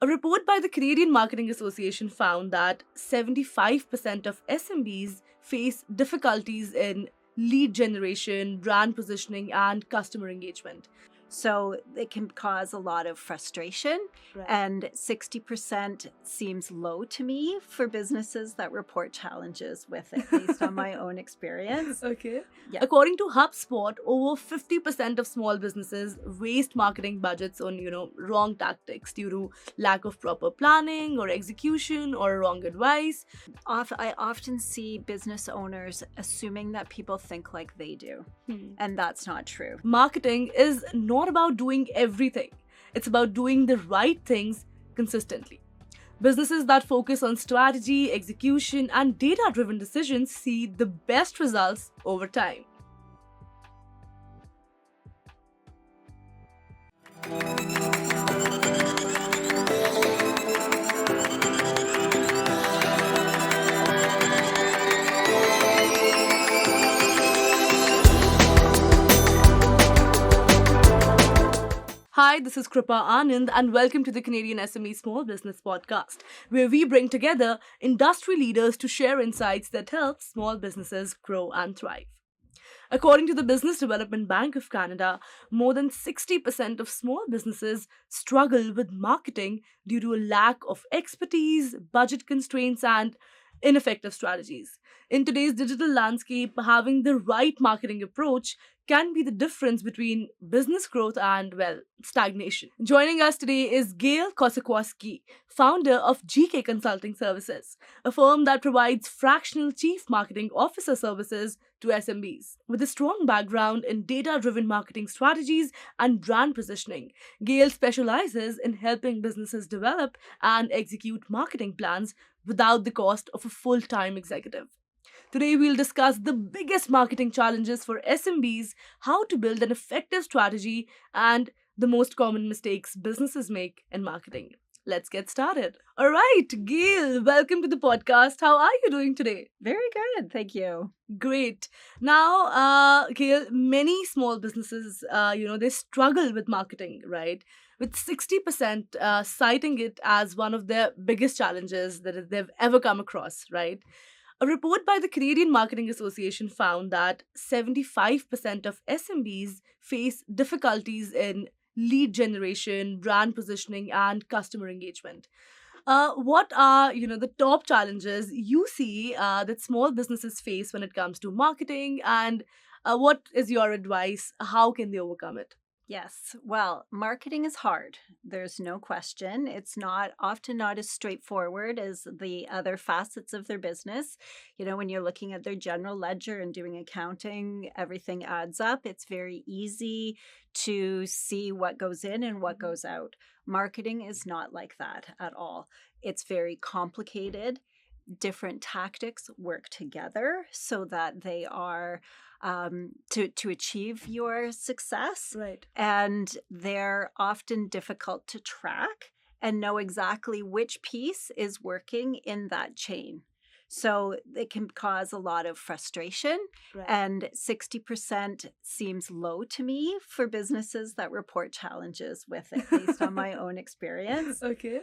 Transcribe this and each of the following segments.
A report by the Canadian Marketing Association found that 75% of SMBs face difficulties in lead generation, brand positioning, and customer engagement. So it can cause a lot of frustration, Right. and 60% seems low to me for businesses that report challenges with it based on my own experience. Okay. Yeah. According to HubSpot, over 50% of small businesses waste marketing budgets on, wrong tactics due to lack of proper planning or execution or wrong advice. I often see business owners assuming that people think like they do, Hmm. and that's not true. Marketing is not about doing everything. It's about doing the right things consistently. Businesses that focus on strategy, execution, and data-driven decisions see the best results over time. Hi, this is Kripa Anand, and welcome to the Canadian SME Small Business Podcast, where we bring together industry leaders to share insights that help small businesses grow and thrive. According to the Business Development Bank of Canada, more than 60% of small businesses struggle with marketing due to a lack of expertise, budget constraints, and ineffective strategies. In today's digital landscape, having the right marketing approach can be the difference between business growth and, well, stagnation. Joining us today is Gayle Kosokowsky, founder of GK Consulting Services, a firm that provides fractional chief marketing officer services to SMBs. With a strong background in data-driven marketing strategies and brand positioning, Gayle specializes in helping businesses develop and execute marketing plans without the cost of a full-time executive. Today, we'll discuss the biggest marketing challenges for SMBs, how to build an effective strategy, and the most common mistakes businesses make in marketing. Let's get started. All right, Gayle, welcome to the podcast. How are you doing today? Very good, thank you. Great. Now, Gayle, many small businesses, they struggle with marketing, right? With 60% citing it as one of their biggest challenges that they've ever come across, right? A report by the Canadian Marketing Association found that 75% of SMBs face difficulties in lead generation, brand positioning, and customer engagement. What are the top challenges you see that small businesses face when it comes to marketing, and what is your advice? How can they overcome it? Yes, well, marketing is hard. There's no question. It's often not as straightforward as the other facets of their business. When you're looking at their general ledger and doing accounting, everything adds up. It's very easy to see what goes in and what goes out. Marketing is not like that at all. It's very complicated. Different tactics work together so that they are to achieve your success. Right. And they're often difficult to track and know exactly which piece is working in that chain. So it can cause a lot of frustration, Right. and 60% seems low to me for businesses that report challenges with it based on my own experience. Okay.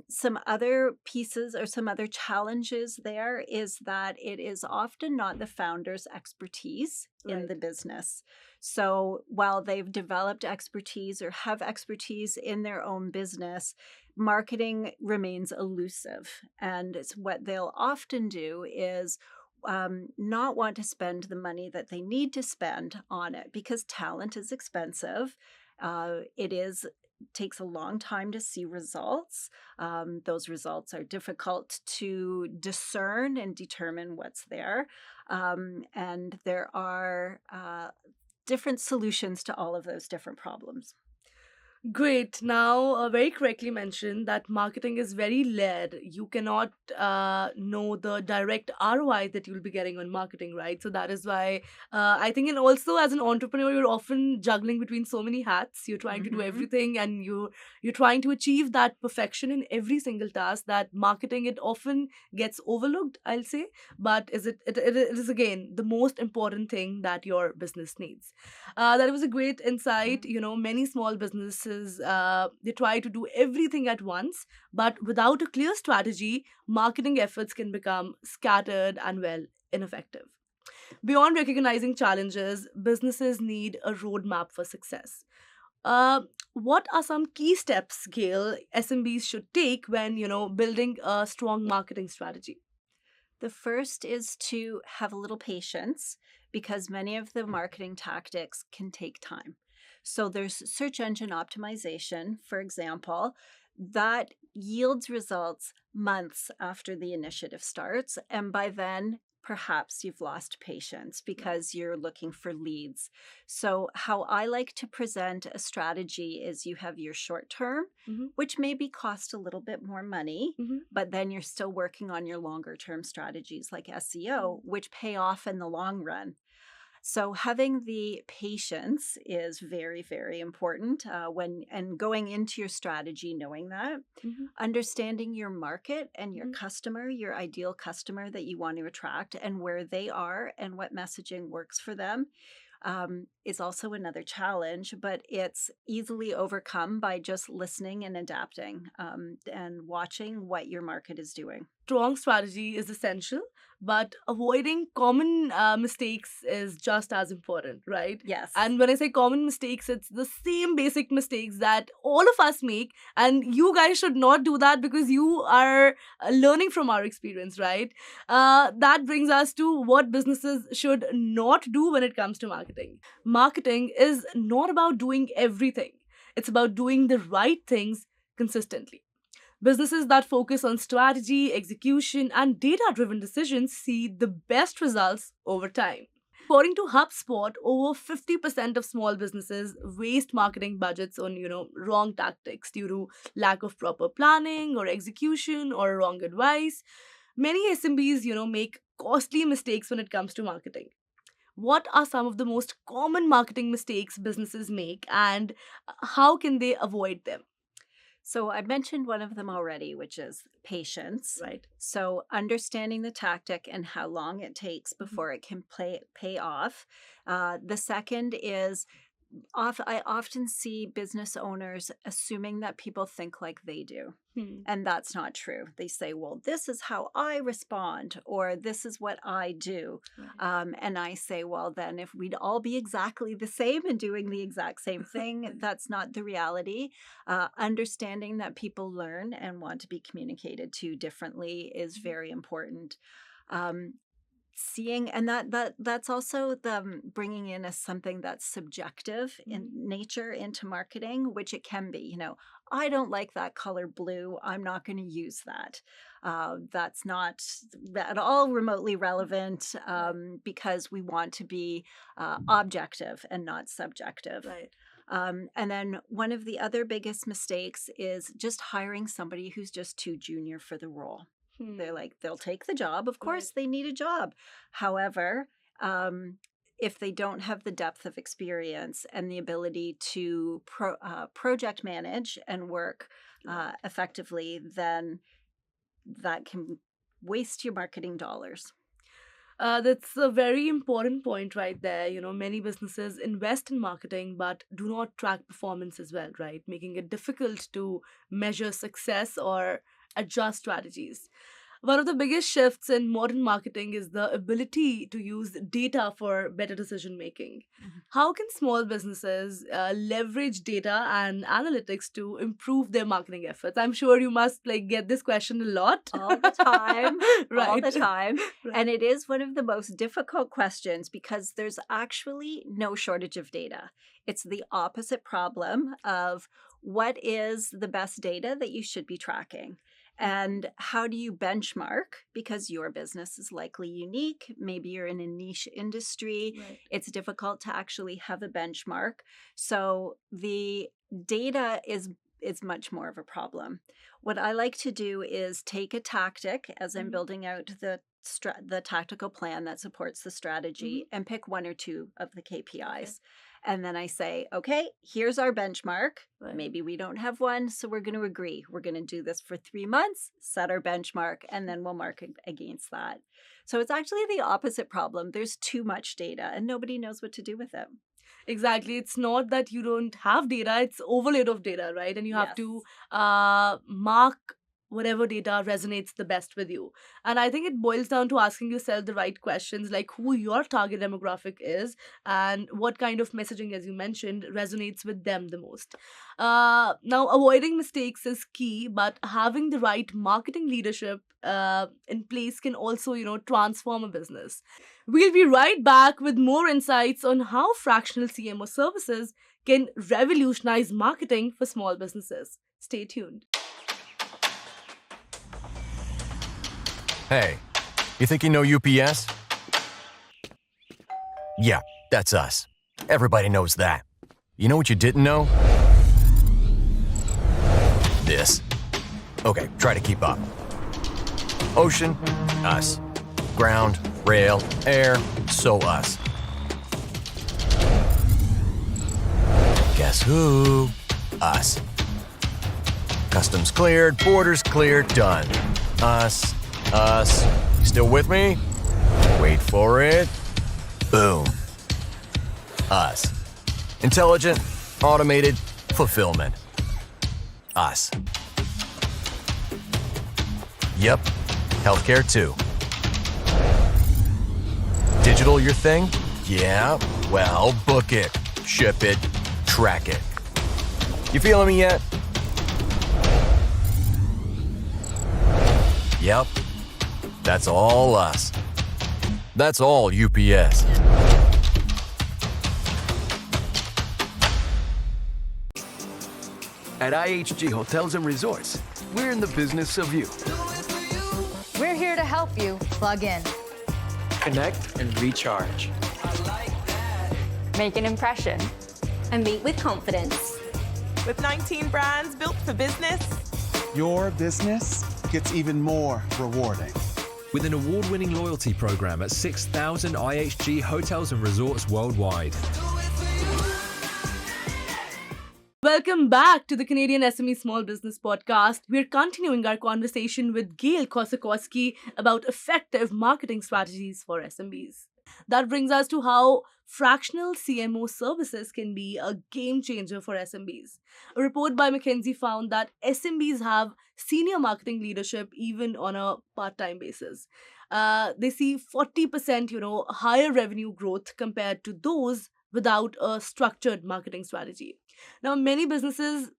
Some other pieces or some other challenges there is that it is often not the founder's expertise in Right. the business. So while they've developed expertise or have expertise in their own business, marketing remains elusive. And what they'll often do is not want to spend the money that they need to spend on it because talent is expensive. It takes a long time to see results. Those results are difficult to discern and determine what's there. And there are different solutions to all of those different problems. Great. Now, very correctly mentioned that marketing is very layered. You cannot know the direct ROI that you'll be getting on marketing, right? So that is why I think, and also as an entrepreneur, you're often juggling between so many hats. You're trying to do Mhm. everything, and you're trying to achieve that perfection in every single task. That marketing, it often gets overlooked, I'll say, but it is again the most important thing that your business needs. That was a great insight. Many small businesses businesses, they try to do everything at once, but without a clear strategy, marketing efforts can become scattered and, well, ineffective. Beyond recognizing challenges, businesses need a roadmap for success. What are some key steps, Gail, SMBs should take when, building a strong marketing strategy? The first is to have a little patience because many of the marketing tactics can take time. So there's search engine optimization, for example, that yields results months after the initiative starts. And by then, perhaps you've lost patience because you're looking for leads. So, how I like to present a strategy is you have your short term, Hmm. which maybe cost a little bit more money, Hmm. but then you're still working on your longer term strategies like SEO, which pay off in the long run. So having the patience is very, very important when and going into your strategy, knowing that, Hmm. understanding your market and your Hmm. customer, your ideal customer that you want to attract, and where they are and what messaging works for them is also another challenge, but it's easily overcome by just listening and adapting and watching what your market is doing. Strong strategy is essential, but avoiding common mistakes is just as important, right? Yes. And when I say common mistakes, it's the same basic mistakes that all of us make, and you guys should not do that because you are learning from our experience, right? That brings us to what businesses should not do when it comes to marketing. Marketing is not about doing everything, it's about doing the right things consistently. Businesses that focus on strategy, execution, and data driven decisions see the best results over time. According to HubSpot, over 50% of small businesses waste marketing budgets on, wrong tactics due to lack of proper planning or execution or wrong advice. Many SMBs, make costly mistakes when it comes to marketing. What are some of the most common marketing mistakes businesses make, and how can they avoid them? So I mentioned one of them already, which is patience. Right. So understanding the tactic and how long it takes before it can pay off. The second is I often see business owners assuming that people think like they do. Hmm. And that's not true. They say, well, this is how I respond, or this is what I do. Right. And I say, well, then if we'd all be exactly the same and doing the exact same thing, that's not the reality. Understanding that people learn and want to be communicated to differently is very important. Um, Seeing and that's also the bringing in as something that's subjective in nature into marketing, which it can be. I don't like that color blue, I'm not going to use that. That's not at all remotely relevant because we want to be objective and not subjective. Right. And then one of the other biggest mistakes is just hiring somebody who's just too junior for the role. They're like, they'll take the job. Of course, Right. they need a job. However, if they don't have the depth of experience and the ability to project manage and work effectively, then that can waste your marketing dollars. That's a very important point right there. Many businesses invest in marketing but do not track performance as well, right? Making it difficult to measure success or adjust strategies. One of the biggest shifts in modern marketing is the ability to use data for better decision making. How can small businesses leverage data and analytics to improve their marketing efforts? I'm sure you must get this question a lot. All the time, all Right. the time. Right. And it is one of the most difficult questions because there's actually no shortage of data. It's the opposite problem of what is the best data that you should be tracking. And how do you benchmark? Because your business is likely unique. Maybe you're in a niche industry. Right. It's difficult to actually have a benchmark. So the data is much more of a problem. What I like to do is take a tactic as I'm building out the tactical plan that supports the strategy and pick one or two of the KPIs. And then I say, okay, here's our benchmark. Right. Maybe we don't have one, so we're going to agree. We're going to do this for 3 months, set our benchmark, and then we'll mark against that. So it's actually the opposite problem. There's too much data and nobody knows what to do with it. Exactly. It's not that you don't have data, it's overload of data, right? And you have Yes. to mark whatever data resonates the best with you. And I think it boils down to asking yourself the right questions, like who your target demographic is and what kind of messaging, as you mentioned, resonates with them the most. Now, avoiding mistakes is key, but having the right marketing leadership in place can also, transform a business. We'll be right back with more insights on how fractional CMO services can revolutionize marketing for small businesses. Stay tuned. Hey, you think you know UPS? Yeah, that's us. Everybody knows that. You know what you didn't know? This. Okay, try to keep up. Ocean, us. Ground, rail, air, so us. Guess who? Us. Customs cleared, borders cleared, done. Us. You still with me? Wait for it. Boom. Us. Intelligent, automated, fulfillment. Us. Yep. Healthcare too. Digital your thing? Yeah. Well, book it, ship it, track it. You feeling me yet? Yep. That's all us. That's all UPS. At IHG Hotels and Resorts, we're in the business of you. We're here to help you plug in, Connect and recharge. make an impression, and meet with confidence. With 19 brands built for business, your business gets even more rewarding. With an award-winning loyalty program at 6,000 IHG hotels and resorts worldwide. Welcome back to the Canadian SME Small Business Podcast. We're continuing our conversation with Gayle Kosokowsky about effective marketing strategies for SMBs. That brings us to how fractional CMO services can be a game changer for SMBs. A report by McKinsey found that SMBs have senior marketing leadership even on a part-time basis. They see 40%, higher revenue growth compared to those without a structured marketing strategy. Now, many businesses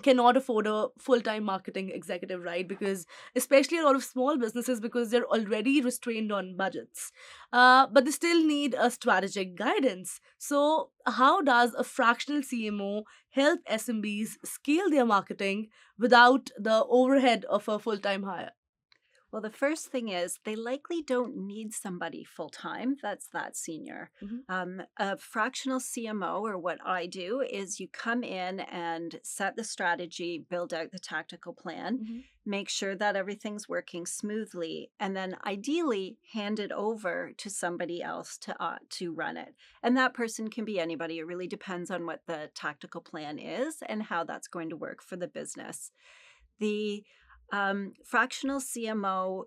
cannot afford a full-time marketing executive, right? Because especially a lot of small businesses, because they're already restrained on budgets, but they still need a strategic guidance. So how does a fractional CMO help SMBs scale their marketing without the overhead of a full-time hire? Well, the first thing is they likely don't need somebody full-time that's that senior. A fractional CMO, or what I do, is you come in and set the strategy, build out the tactical plan, make sure that everything's working smoothly, and then ideally hand it over to somebody else to run it. And that person can be anybody. It really depends on what the tactical plan is and how that's going to work for the business. The fractional CMO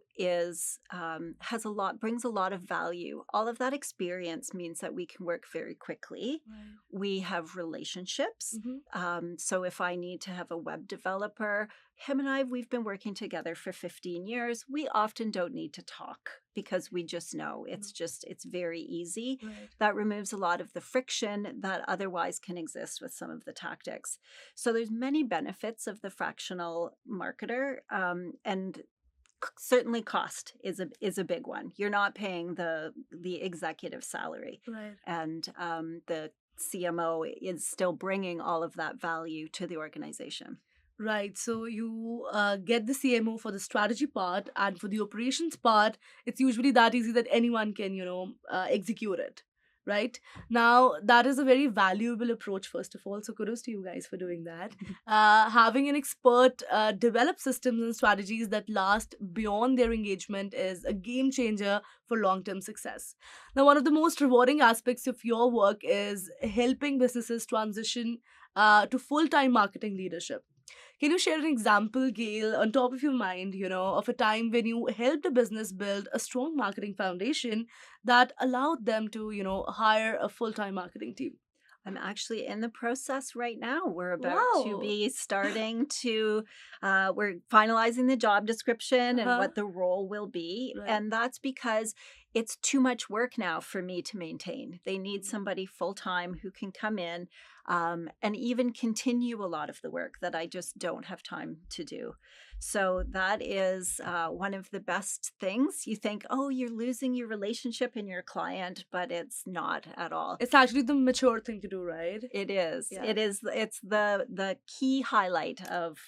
brings a lot of value. All of that experience means that we can work very quickly. Right. We have relationships. So if I need to have a web developer, him and we've been working together for 15 years. We often don't need to talk because we just know it's very easy. Right. That removes a lot of the friction that otherwise can exist with some of the tactics. So there's many benefits of the fractional marketer, and certainly cost is a big one. You're not paying the executive salary, Right. and the CMO is still bringing all of that value to the organization. Right. So you get the CMO for the strategy part, and for the operations part, it's usually that easy that anyone can, execute it. Right. Now, that is a very valuable approach, first of all. So kudos to you guys for doing that. Having an expert develop systems and strategies that last beyond their engagement is a game changer for long-term success. Now, one of the most rewarding aspects of your work is helping businesses transition to full-time marketing leadership. Can you share an example, Gayle, on top of your mind, of a time when you helped a business build a strong marketing foundation that allowed them to, hire a full-time marketing team? I'm actually in the process right now. We're about to be starting to, we're finalizing the job description and what the role will be. Right. And that's because it's too much work now for me to maintain. They need somebody full time who can come in and even continue a lot of the work that I just don't have time to do. So that is one of the best things. You think, oh, you're losing your relationship in your client, but it's not at all. It's actually the mature thing to do, right? It is. Yeah. It is. It's the key highlight of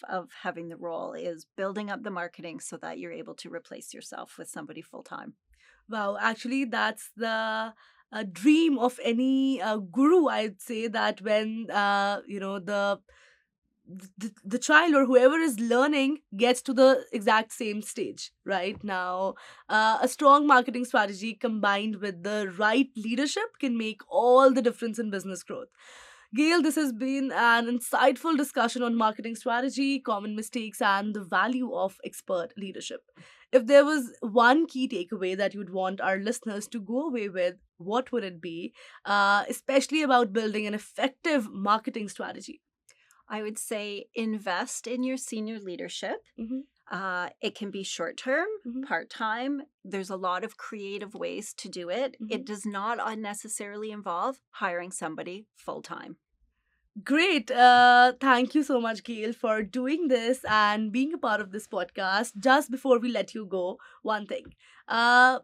having the role is building up the marketing so that you're able to replace yourself with somebody full time. Wow, actually, that's the dream of any guru. I'd say that when the child or whoever is learning gets to the exact same stage. Right now, a strong marketing strategy combined with the right leadership can make all the difference in business growth. Gayle, this has been an insightful discussion on marketing strategy, common mistakes, and the value of expert leadership. If there was one key takeaway that you'd want our listeners to go away with, what would it be? Especially about building an effective marketing strategy. I would say invest in your senior leadership. Mm-hmm. It can be short term, Mm-hmm. part time. There's a lot of creative ways to do it. Mm-hmm. It does not unnecessarily involve hiring somebody full time. Great. Thank you so much, Gayle, for doing this and being a part of this podcast. Just before we let you go, one thing. I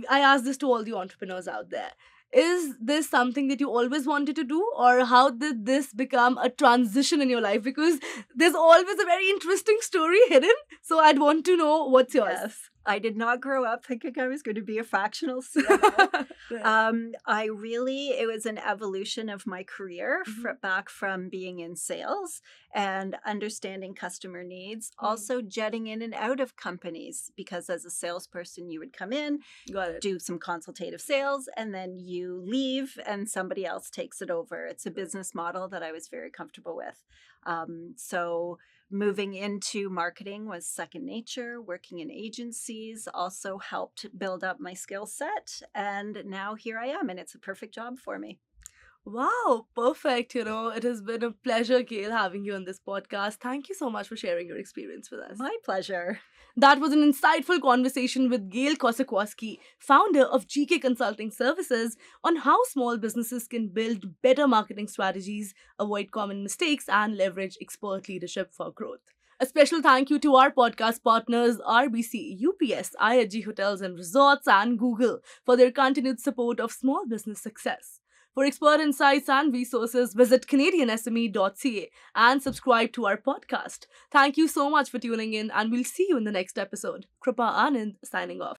asked this to all the entrepreneurs out there. Is this something that you always wanted to do, or how did this become a transition in your life? Because there's always a very interesting story hidden. So I'd want to know what's yours. Yes. I did not grow up thinking I was going to be a fractional CMO. It was an evolution of my career back from being in sales and understanding customer needs, also jetting in and out of companies, because as a salesperson, you would come in, Got it. do some consultative sales, and then you leave and somebody else takes it over. It's a business model that I was very comfortable with. So moving into marketing was second nature. Working in agencies also helped build up my skill set. And now here I am, and it's a perfect job for me. Wow, perfect. It has been a pleasure, Gayle, having you on this podcast. Thank you so much for sharing your experience with us. My pleasure. That was an insightful conversation with Gayle Kosokowsky, founder of GK Consulting Services, on how small businesses can build better marketing strategies, avoid common mistakes, and leverage expert leadership for growth. A special thank you to our podcast partners RBC, UPS, IHG Hotels and Resorts, and Google for their continued support of small business success. For expert insights and resources, visit CanadianSME.ca and subscribe to our podcast. Thank you so much for tuning in, and we'll see you in the next episode. Kripa Anand signing off.